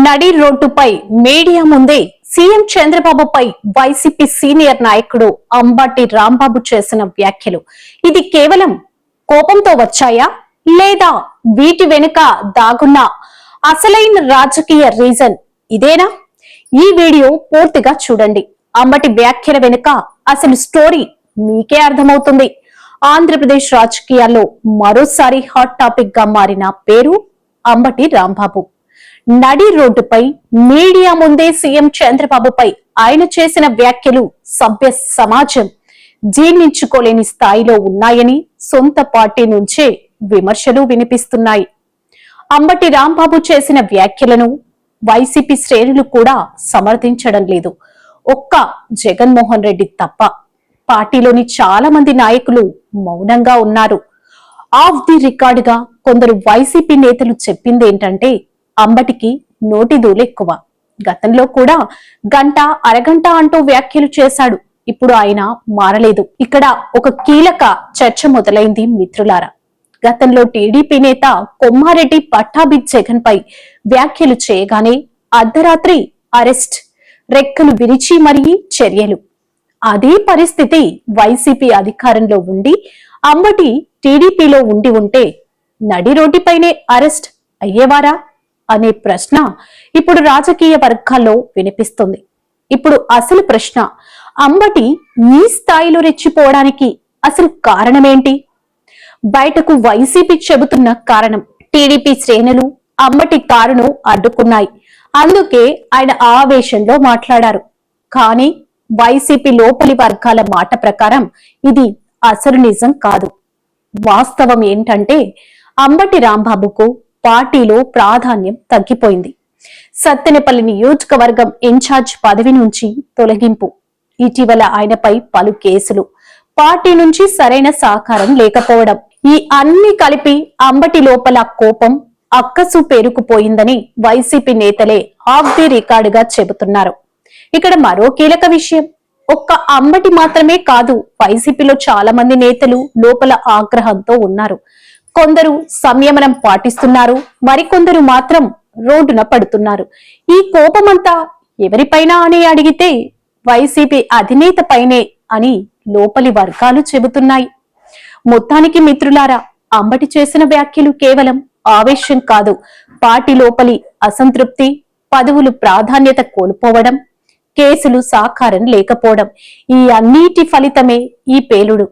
నడి రోడ్డుపై మీడియా ముందే సీఎం చంద్రబాబుపై వైసీపీ సీనియర్ నాయకుడు అంబటి రాంబాబు చేసిన వ్యాఖ్యలు ఇది కేవలం కోపంతో వచ్చాయా లేదా వీటి వెనుక దాగున్న అసలైన రాజకీయ రీజన్ ఇదేనా? ఈ వీడియో పూర్తిగా చూడండి. అంబటి వ్యాఖ్యల వెనుక అసలు స్టోరీ మీకే అర్థమవుతుంది. ఆంధ్రప్రదేశ్ రాజకీయాల్లో మరోసారి హాట్ టాపిక్ గా మారిన పేరు అంబటి రాంబాబు. నడి రోడ్డుపై మీడియా ముందే సీఎం చంద్రబాబుపై ఆయన చేసిన వ్యాఖ్యలు సభ్య సమాజం జీర్ణించుకోలేని స్థాయిలో ఉన్నాయని సొంత పార్టీ నుంచే విమర్శలు వినిపిస్తున్నాయి. అంబటి రాంబాబు చేసిన వ్యాఖ్యలను వైసీపీ శ్రేణులు కూడా సమర్థించడం లేదు. ఒక్క జగన్మోహన్ రెడ్డి తప్ప పార్టీలోని చాలా మంది నాయకులు మౌనంగా ఉన్నారు. ఆఫ్ ది రికార్డుగా కొందరు వైసీపీ నేతలు చెప్పింది ఏంటంటే అంబటికి నోటి దూలు ఎక్కువ. గతంలో కూడా గంట అరగంట అంటూ వ్యాఖ్యలు చేశాడు. ఇప్పుడు ఆయన మారలేదు. ఇక్కడ ఒక కీలక చర్చ మొదలైంది మిత్రులారా. గతంలో టీడీపీ నేత కొమ్మారెడ్డి పట్టాభి జగన్ పై వ్యాఖ్యలు చేయగానే అర్ధరాత్రి అరెస్ట్, రెక్కలు విరిచి మరీ చర్యలు. అదే పరిస్థితి వైసీపీ అధికారంలో ఉండి అంబటి టీడీపీలో ఉండి ఉంటే నడి రోడ్డుపైనే అరెస్ట్ అయ్యేవారా అనే ప్రశ్న ఇప్పుడు రాజకీయ వర్గాల్లో వినిపిస్తుంది. ఇప్పుడు అసలు ప్రశ్న, అంబటి ఈ స్థాయిలో రెచ్చిపోవడానికి అసలు కారణమేంటి? బయటకు వైసీపీ చెబుతున్న కారణం టీడీపీ శ్రేణులు అంబటి కారును అడ్డుకున్నాయి, అందుకే ఆయన ఆవేశంలో మాట్లాడారు. కానీ వైసీపీ లోపలి వర్గాల మాట ప్రకారం ఇది అసలు నిజం కాదు. వాస్తవం ఏంటంటే అంబటి రాంబాబుకు పార్టీలో ప్రాధాన్యం తగ్గిపోయింది. సత్తెనపల్లి నియోజకవర్గం ఇన్ఛార్జ్ పదవి నుంచి తొలగింపు, ఇటీవల ఆయనపై పలు కేసులు, పార్టీ నుంచి సరైన సహకారం లేకపోవడం, ఈ అన్ని కలిపి అంబటి లోపల కోపం అక్కసు పేరుకుపోయిందని వైసీపీ నేతలే ఆఫ్ ది రికార్డుగా చెబుతున్నారు. ఇక్కడ మరో కీలక విషయం, ఒక్క అంబటి మాత్రమే కాదు, వైసీపీలో చాలా మంది నేతలు లోపల ఆగ్రహంతో ఉన్నారు. కొందరు సంయమనం పాటిస్తున్నారు, మరికొందరు మాత్రం రోడ్డున పడుతున్నారు. ఈ కోపమంతా ఎవరిపైన అని అడిగితే వైసీపీ అధినేత పైనే అని లోపలి వర్గాలు చెబుతున్నాయి. మొత్తానికి మిత్రులారా, అంబటి చేసిన వ్యాఖ్యలు కేవలం ఆవేశం కాదు, పార్టీ లోపలి అసంతృప్తి, పదవులు ప్రాధాన్యత కోల్పోవడం, కేసులు సాకారం లేకపోవడం, ఈ అన్నిటి ఫలితమే ఈ పేలుడు.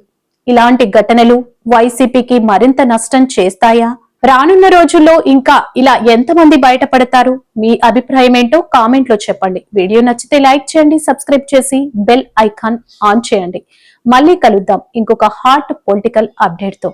ఇలాంటి ఘటనలు వైసీపీకి మరింత నష్టం చేస్తాయా? రానున్న రోజుల్లో ఇంకా ఇలా ఎంతమంది బయటపడతారు? మీ అభిప్రాయం ఏంటో కామెంట్ లో చెప్పండి. వీడియో నచ్చితే లైక్ చేయండి, సబ్స్క్రైబ్ చేసి బెల్ ఐకాన్ ఆన్ చేయండి. మళ్ళీ కలుద్దాం ఇంకొక హాట్ పొలిటికల్ అప్డేట్ తో.